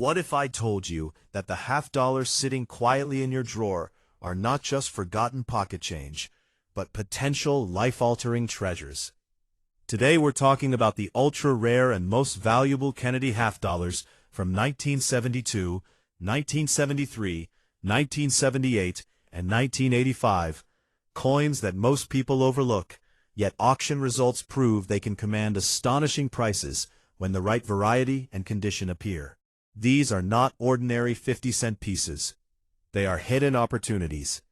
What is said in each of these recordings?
What if I told you that the half-dollars sitting quietly in your drawer are not just forgotten pocket change, but potential life-altering treasures? Today we're talking about the ultra-rare and most valuable Kennedy half-dollars from 1972, 1973, 1978, and 1985, coins that most people overlook, yet auction results prove they can command astonishing prices when the right variety and condition appear. These are not ordinary 50-cent pieces. They are hidden opportunities.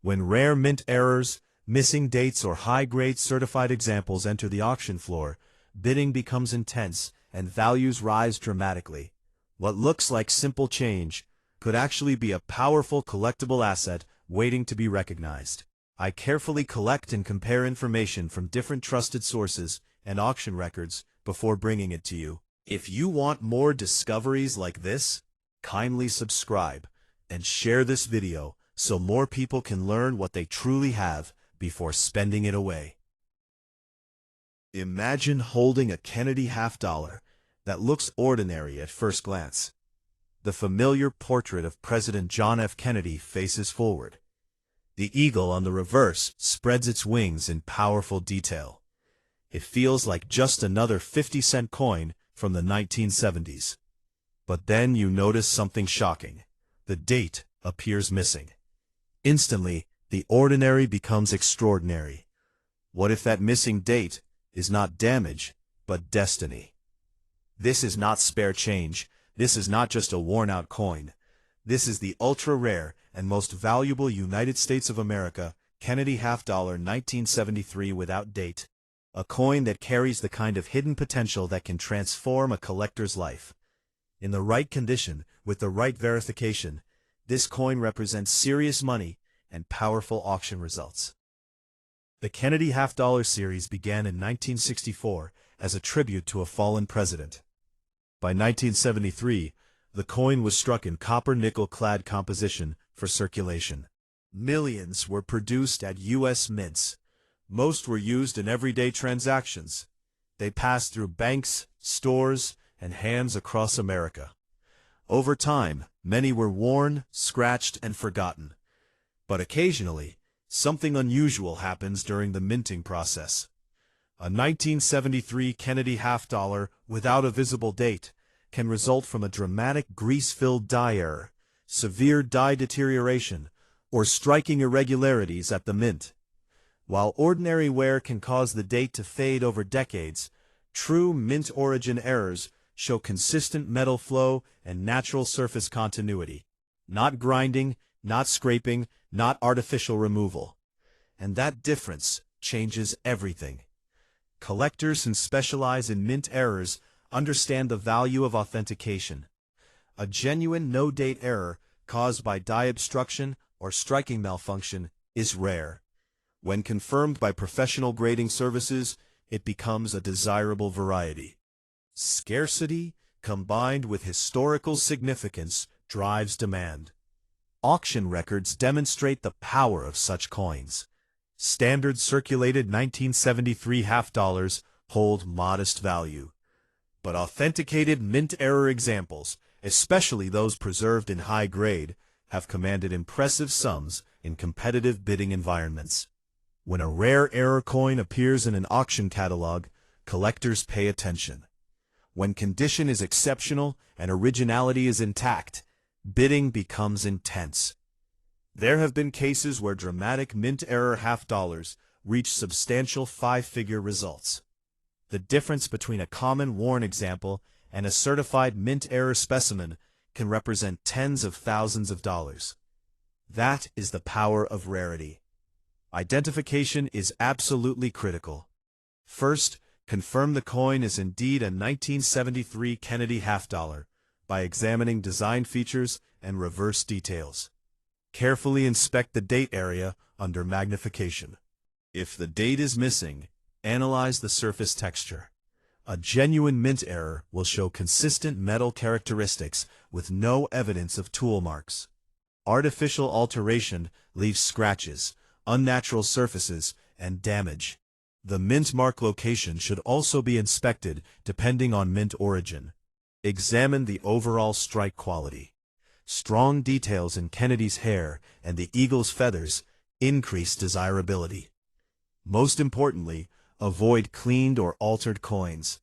When rare mint errors, missing dates, or high-grade certified examples enter the auction floor, bidding becomes intense and values rise dramatically. What looks like simple change could actually be a powerful collectible asset waiting to be recognized. I carefully collect and compare information from different trusted sources and auction records before bringing it to you. If you want more discoveries like this, kindly subscribe and share this video so more people can learn what they truly have before spending it away. Imagine holding a Kennedy half-dollar that looks ordinary at first glance. The familiar portrait of President John F. Kennedy faces forward. The eagle on the reverse spreads its wings in powerful detail. It feels like just another 50-cent coin from the 1970s. But then you notice something shocking. The date appears missing. Instantly, the ordinary becomes extraordinary. What if that missing date is not damage, but destiny? This is not spare change. This is not just a worn-out coin. This is the ultra-rare and most valuable United States of America Kennedy half-dollar 1973 without date. A coin that carries the kind of hidden potential that can transform a collector's life. In the right condition, with the right verification, this coin represents serious money and powerful auction results. The Kennedy half-dollar series began in 1964 as a tribute to a fallen president. By 1973, the coin was struck in copper-nickel-clad composition for circulation. Millions were produced at U.S. mints. Most were used in everyday transactions. They passed through banks, stores, and hands across America. Over time, many were worn, scratched, and forgotten. But occasionally, something unusual happens during the minting process. A 1973 Kennedy half-dollar without a visible date can result from a dramatic grease-filled die error, severe die deterioration, or striking irregularities at the mint. While ordinary wear can cause the date to fade over decades, true mint origin errors show consistent metal flow and natural surface continuity. Not grinding, not scraping, not artificial removal. And that difference changes everything. Collectors who specialize in mint errors understand the value of authentication. A genuine no-date error caused by die obstruction or striking malfunction is rare. When confirmed by professional grading services, it becomes a desirable variety. Scarcity, combined with historical significance, drives demand. Auction records demonstrate the power of such coins. Standard circulated 1973 half-dollars hold modest value. But authenticated mint error examples, especially those preserved in high grade, have commanded impressive sums in competitive bidding environments. When a rare error coin appears in an auction catalog, collectors pay attention. When condition is exceptional and originality is intact, bidding becomes intense. There have been cases where dramatic mint error half-dollars reach substantial five-figure results. The difference between a common worn example and a certified mint error specimen can represent tens of thousands of dollars. That is the power of rarity. Identification is absolutely critical. First, confirm the coin is indeed a 1973 Kennedy half-dollar by examining design features and reverse details. Carefully inspect the date area under magnification. If the date is missing, analyze the surface texture. A genuine mint error will show consistent metal characteristics with no evidence of tool marks. Artificial alteration leaves scratches, unnatural surfaces, and damage. The mint mark location should also be inspected depending on mint origin. Examine the overall strike quality. Strong details in Kennedy's hair and the eagle's feathers increase desirability. Most importantly, avoid cleaned or altered coins.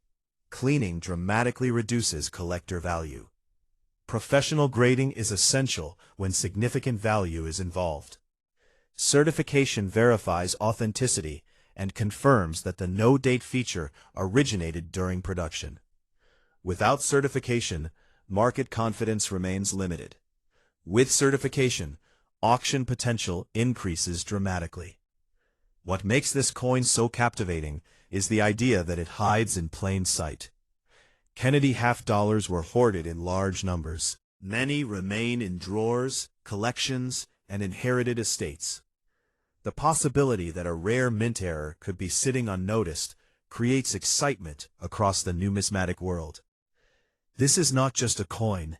Cleaning dramatically reduces collector value. Professional grading is essential when significant value is involved. Certification verifies authenticity and confirms that the no-date feature originated during production. Without certification, market confidence remains limited. With certification, auction potential increases dramatically. What makes this coin so captivating is the idea that it hides in plain sight. Kennedy half-dollars were hoarded in large numbers. Many remain in drawers, collections, and inherited estates. The possibility that a rare mint error could be sitting unnoticed creates excitement across the numismatic world. This is not just a coin.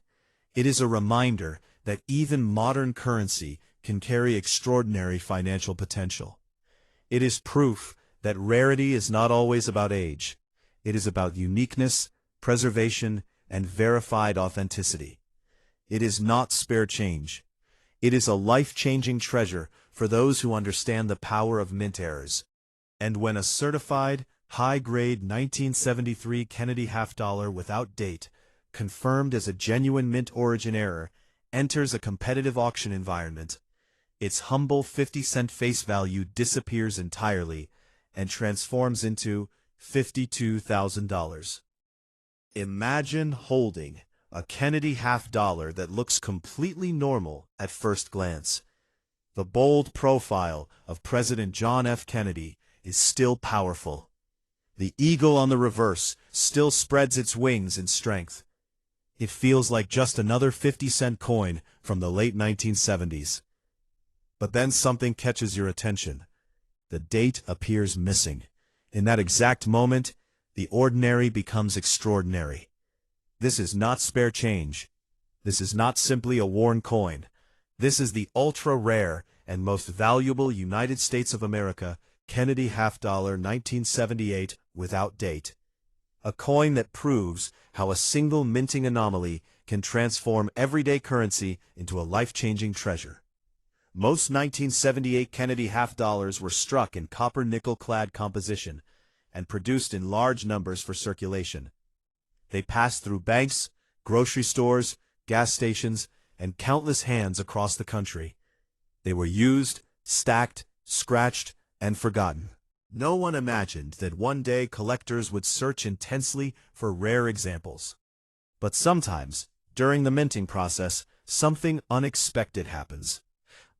It is a reminder that even modern currency can carry extraordinary financial potential. It is proof that rarity is not always about age. It is about uniqueness, preservation, and verified authenticity. It is not spare change. It is a life-changing treasure for those who understand the power of mint errors. And when a certified, high-grade 1973 Kennedy half-dollar without date, confirmed as a genuine mint origin error, enters a competitive auction environment, its humble 50-cent face value disappears entirely and transforms into $52,000. Imagine holding a Kennedy half-dollar that looks completely normal at first glance. The bold profile of President John F. Kennedy is still powerful. The eagle on the reverse still spreads its wings in strength. It feels like just another 50-cent coin from the late 1970s. But then something catches your attention. The date appears missing. In that exact moment, the ordinary becomes extraordinary. This is not spare change. This is not simply a worn coin. This is the ultra-rare and most valuable United States of America Kennedy half-dollar 1978 without date. A coin that proves how a single minting anomaly can transform everyday currency into a life-changing treasure. Most 1978 Kennedy half-dollars were struck in copper-nickel-clad composition and produced in large numbers for circulation. They passed through banks, grocery stores, gas stations, and countless hands across the country. They were used, stacked, scratched, and forgotten. No one imagined that one day collectors would search intensely for rare examples. But sometimes, during the minting process, something unexpected happens.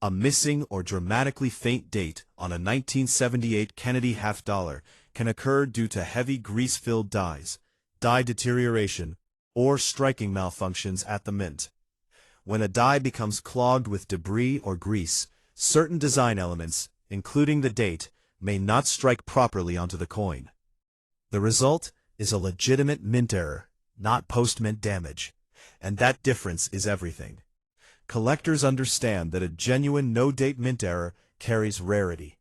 A missing or dramatically faint date on a 1978 Kennedy half-dollar can occur due to heavy grease-filled dyes, dye deterioration, or striking malfunctions at the mint. When a die becomes clogged with debris or grease, certain design elements, including the date, may not strike properly onto the coin. The result is a legitimate mint error, not post-mint damage. And that difference is everything. Collectors understand that a genuine no-date mint error carries rarity.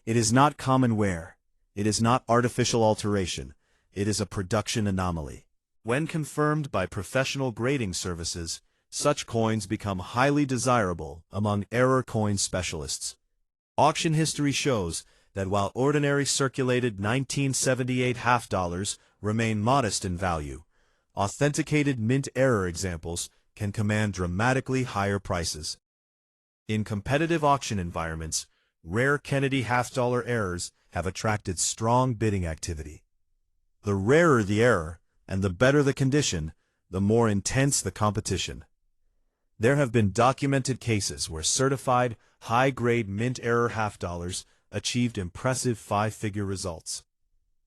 It is not common wear. It is not artificial alteration. It is a production anomaly. When confirmed by professional grading services, such coins become highly desirable among error coin specialists. Auction history shows that while ordinary circulated 1978 half-dollars remain modest in value, authenticated mint error examples can command dramatically higher prices. In competitive auction environments, rare Kennedy half-dollar errors have attracted strong bidding activity. The rarer the error, and the better the condition, the more intense the competition. There have been documented cases where certified, high-grade mint error half-dollars achieved impressive five-figure results.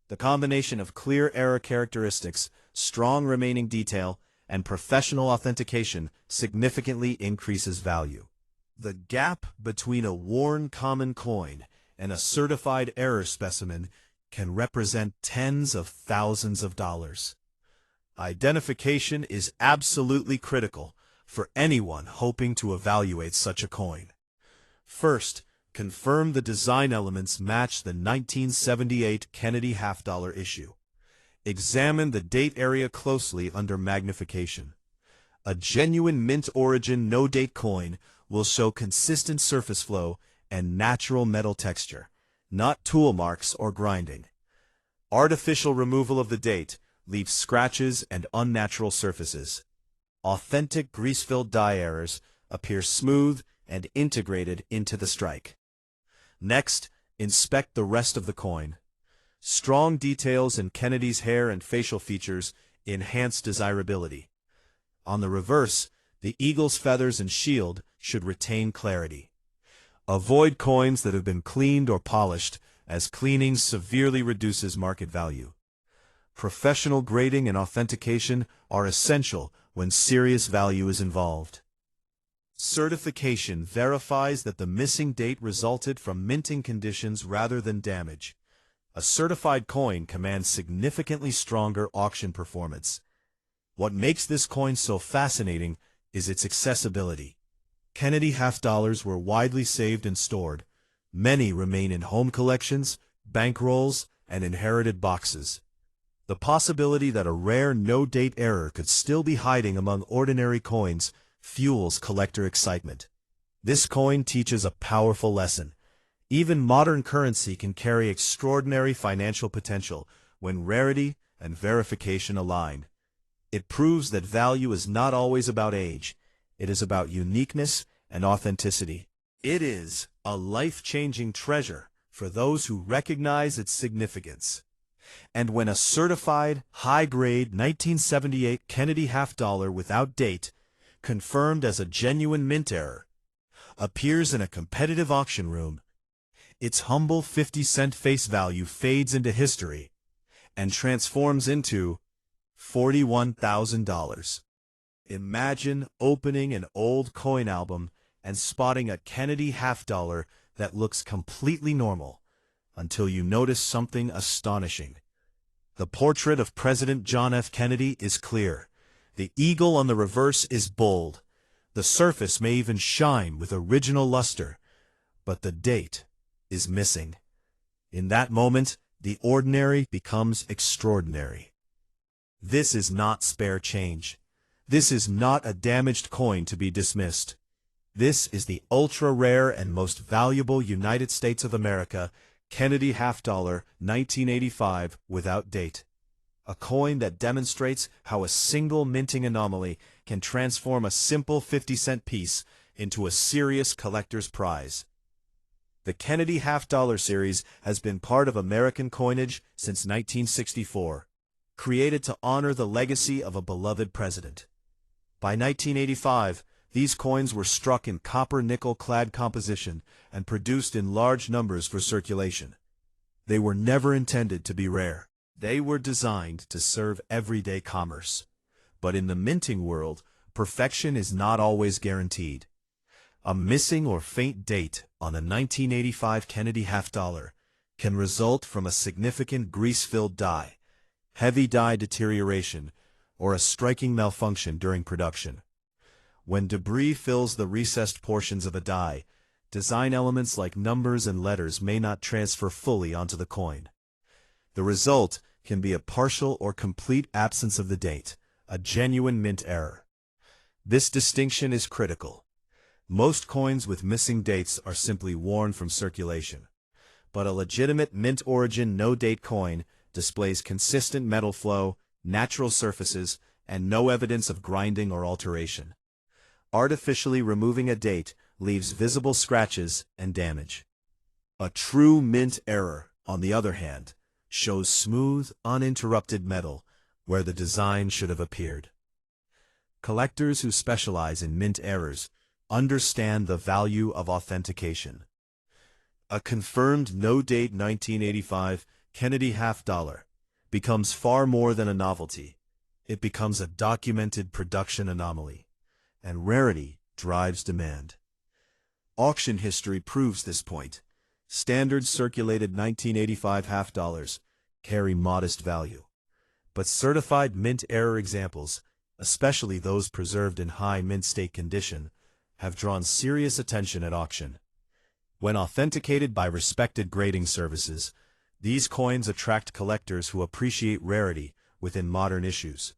The combination of clear error characteristics, strong remaining detail, and professional authentication significantly increases value. The gap between a worn common coin and a certified error specimen can represent tens of thousands of dollars. Identification is absolutely critical for anyone hoping to evaluate such a coin. First, confirm the design elements match the 1978 Kennedy half-dollar issue. Examine the date area closely under magnification. A genuine mint origin no-date coin will show consistent surface flow and natural metal texture, not tool marks or grinding. Artificial removal of the date leaves scratches and unnatural surfaces. Authentic grease-filled die errors appear smooth and integrated into the strike. Next, inspect the rest of the coin. Strong details in Kennedy's hair and facial features enhance desirability. On the reverse, the eagle's feathers and shield should retain clarity. Avoid coins that have been cleaned or polished, as cleaning severely reduces market value. Professional grading and authentication are essential when serious value is involved. Certification verifies that the missing date resulted from minting conditions rather than damage. A certified coin commands significantly stronger auction performance. What makes this coin so fascinating is its accessibility. Kennedy half-dollars were widely saved and stored. Many remain in home collections, bankrolls, and inherited boxes. The possibility that a rare no-date error could still be hiding among ordinary coins fuels collector excitement. This coin teaches a powerful lesson. Even modern currency can carry extraordinary financial potential when rarity and verification align. It proves that value is not always about age. It is about uniqueness and authenticity. It is a life-changing treasure for those who recognize its significance. And when a certified, high-grade 1978 Kennedy half-dollar without date, confirmed as a genuine mint error, appears in a competitive auction room, its humble 50-cent face value fades into history and transforms into $41,000. Imagine opening an old coin album and spotting a Kennedy half-dollar that looks completely normal until you notice something astonishing. The portrait of President John F. Kennedy is clear. The eagle on the reverse is bold. The surface may even shine with original luster, but the date is missing. In that moment, the ordinary becomes extraordinary. This is not spare change. This is not a damaged coin to be dismissed. This is the ultra-rare and most valuable United States of America Kennedy half-dollar 1985 without date. A coin that demonstrates how a single minting anomaly can transform a simple 50-cent piece into a serious collector's prize. The Kennedy half-dollar series has been part of American coinage since 1964, created to honor the legacy of a beloved president. By 1985, these coins were struck in copper-nickel clad composition and produced in large numbers for circulation. They were never intended to be rare. They were designed to serve everyday commerce. But in the minting world, perfection is not always guaranteed. A missing or faint date on a 1985 Kennedy half-dollar can result from a significant grease-filled die, heavy die deterioration, or a striking malfunction during production. When debris fills the recessed portions of a die, design elements like numbers and letters may not transfer fully onto the coin. The result can be a partial or complete absence of the date, a genuine mint error. This distinction is critical. Most coins with missing dates are simply worn from circulation, but a legitimate mint origin no-date coin displays consistent metal flow, natural surfaces, and no evidence of grinding or alteration. Artificially removing a date leaves visible scratches and damage. A true mint error, on the other hand, shows smooth, uninterrupted metal where the design should have appeared. Collectors who specialize in mint errors understand the value of authentication. A confirmed no-date 1985 Kennedy half-dollar becomes far more than a novelty. It becomes a documented production anomaly, and rarity drives demand. Auction history proves this point. Standard circulated 1985 half-dollars carry modest value, but certified mint error examples, especially those preserved in high mint state condition, have drawn serious attention at auction. When authenticated by respected grading services, These coins attract collectors who appreciate rarity within modern issues.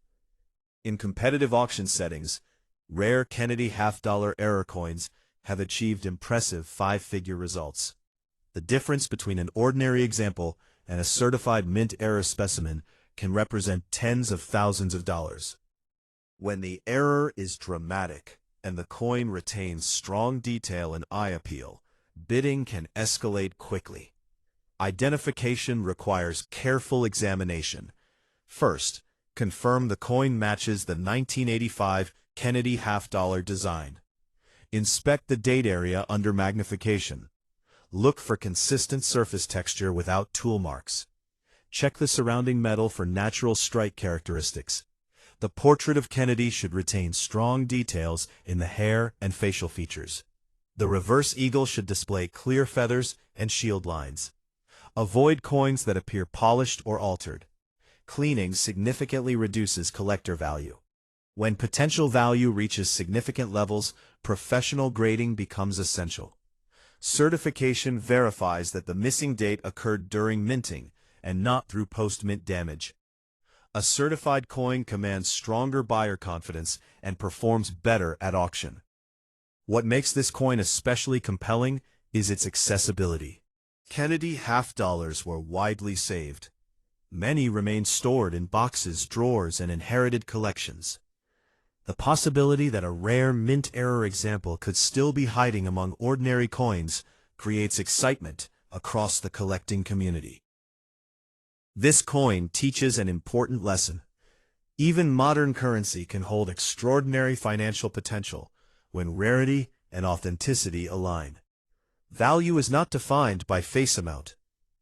In competitive auction settings, rare Kennedy half-dollar error coins have achieved impressive five-figure results. The difference between an ordinary example and a certified mint error specimen can represent tens of thousands of dollars. When the error is dramatic and the coin retains strong detail and eye appeal, bidding can escalate quickly. Identification requires careful examination. First, confirm the coin matches the 1985 Kennedy half-dollar design. Inspect the date area under magnification. Look for consistent surface texture without tool marks. Check the surrounding metal for natural strike characteristics. The portrait of Kennedy should retain strong details in the hair and facial features. The reverse eagle should display clear feathers and shield lines. Avoid coins that appear polished or altered. Cleaning significantly reduces collector value. When potential value reaches significant levels, professional grading becomes essential. Certification verifies that the missing date occurred during minting and not through post-mint damage. A certified coin commands stronger buyer confidence and performs better at auction. What makes this coin especially compelling is its accessibility. Kennedy half-dollars were widely saved. Many remain stored in boxes, drawers, and inherited collections. The possibility that a rare mint error example could still be hiding among ordinary coins creates excitement across the collecting community. This coin teaches an important lesson. Even modern currency can hold extraordinary financial potential when rarity and authenticity align. Value is not defined by face amount.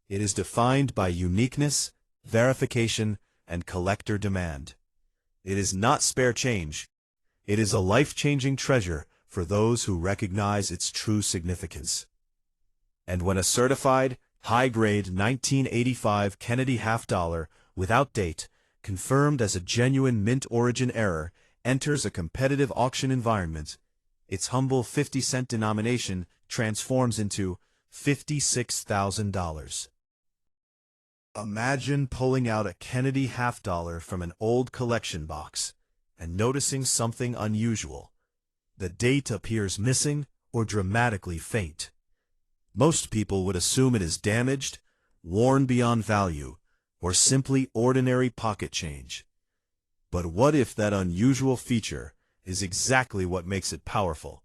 It is defined by uniqueness, verification, and collector demand. It is not spare change. It is a life-changing treasure for those who recognize its true significance. And when a certified, high-grade 1985 Kennedy half-dollar, without date, confirmed as a genuine mint origin error, enters a competitive auction environment, its humble 50-cent denomination transforms into $56,000. Imagine pulling out a Kennedy half-dollar from an old collection box and noticing something unusual. The date appears missing or dramatically faint. Most people would assume it is damaged, worn beyond value, or simply ordinary pocket change. But what if that unusual feature is exactly what makes it powerful?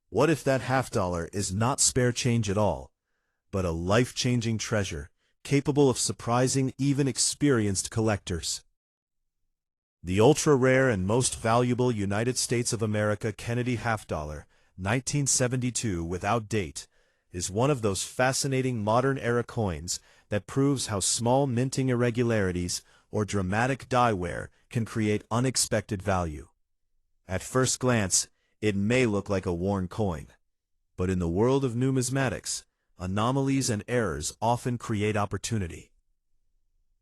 What if that half-dollar is not spare change at all, but a life-changing treasure capable of surprising even experienced collectors? The ultra-rare and most valuable United States of America Kennedy half-dollar, 1972 without date, is one of those fascinating modern-era coins that proves how small minting irregularities or dramatic die wear can create unexpected value. At first glance, it may look like a worn coin, but in the world of numismatics, anomalies and errors often create opportunity.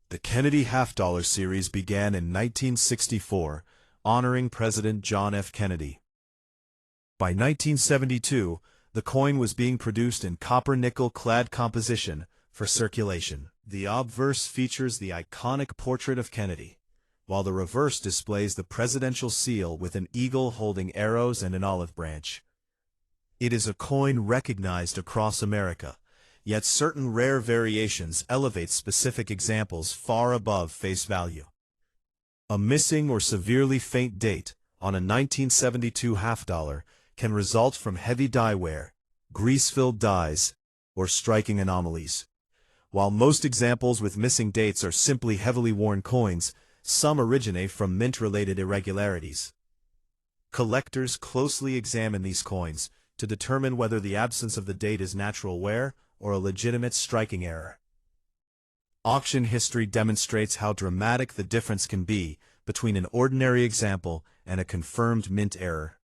The Kennedy half-dollar series began in 1964, honoring President John F. Kennedy. By 1972, the coin was being produced in copper-nickel clad composition for circulation. The obverse features the iconic portrait of Kennedy, while the reverse displays the presidential seal with an eagle holding arrows and an olive branch. It is a coin recognized across America, yet certain rare variations elevate specific examples far above face value. A missing or severely faint date on a 1972 half-dollar can result from heavy die wear, grease-filled dies, or striking anomalies. While most examples with missing dates are simply heavily worn coins, some originate from mint-related irregularities. Collectors closely examine these coins to determine whether the absence of the date is natural wear or a legitimate striking error. Auction history demonstrates how dramatic the difference can be between an ordinary example and a confirmed mint error.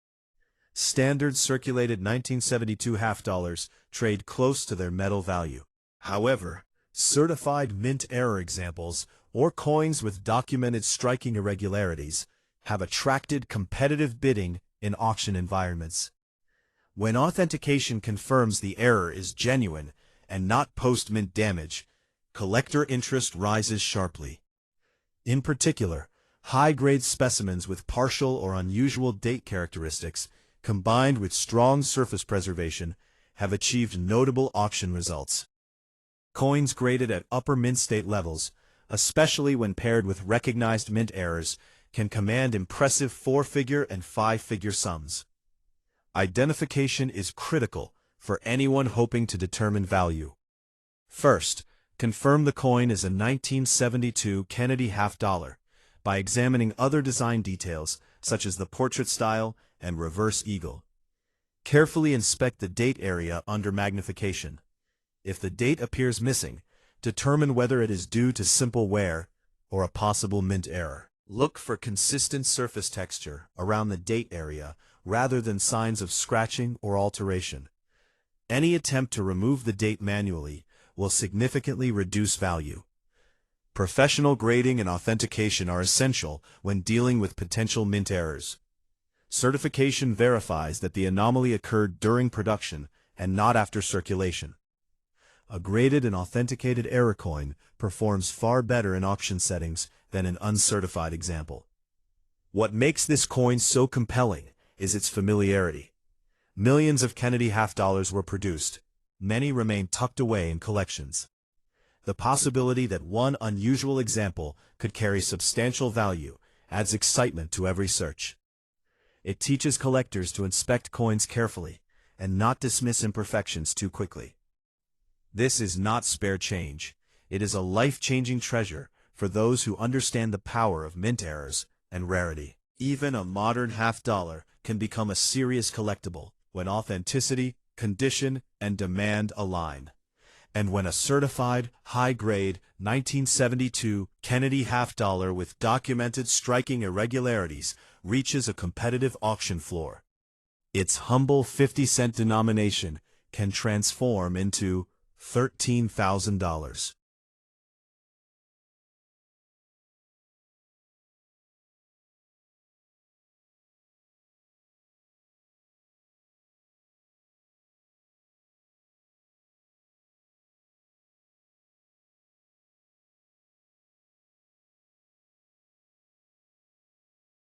Standard circulated 1972 half-dollars trade close to their metal value. However, certified mint error examples or coins with documented striking irregularities have attracted competitive bidding in auction environments. When authentication confirms the error is genuine and not post-mint damage, collector interest rises sharply. In particular, high-grade specimens with partial or unusual date characteristics, combined with strong surface preservation, have achieved notable auction results. Coins graded at upper mint state levels, especially when paired with recognized mint errors, can command impressive 4-figure and 5-figure sums. Identification is critical for anyone hoping to determine value. First, confirm the coin is a 1972 Kennedy half-dollar by examining other design details such as the portrait style and reverse eagle. Carefully inspect the date area under magnification. If the date appears missing, determine whether it is due to simple wear or a possible mint error. Look for consistent surface texture around the date area rather than signs of scratching or alteration. Any attempt to remove the date manually will significantly reduce value. Professional grading and authentication are essential when dealing with potential mint errors. Certification verifies that the anomaly occurred during production and not after circulation. A graded and authenticated error coin performs far better in auction settings than an uncertified example. What makes this coin so compelling is its familiarity. Millions of Kennedy half-dollars were produced. Many remain tucked away in collections. The possibility that one unusual example could carry substantial value adds excitement to every search. It teaches collectors to inspect coins carefully and not dismiss imperfections too quickly. This is not spare change. It is a life-changing treasure for those who understand the power of mint errors and rarity. Even a modern half-dollar can become a serious collectible when authenticity, condition, and demand align. And when a certified, high-grade, 1972 Kennedy half-dollar with documented striking irregularities reaches a competitive auction floor, its humble 50-cent denomination can transform into $13,000.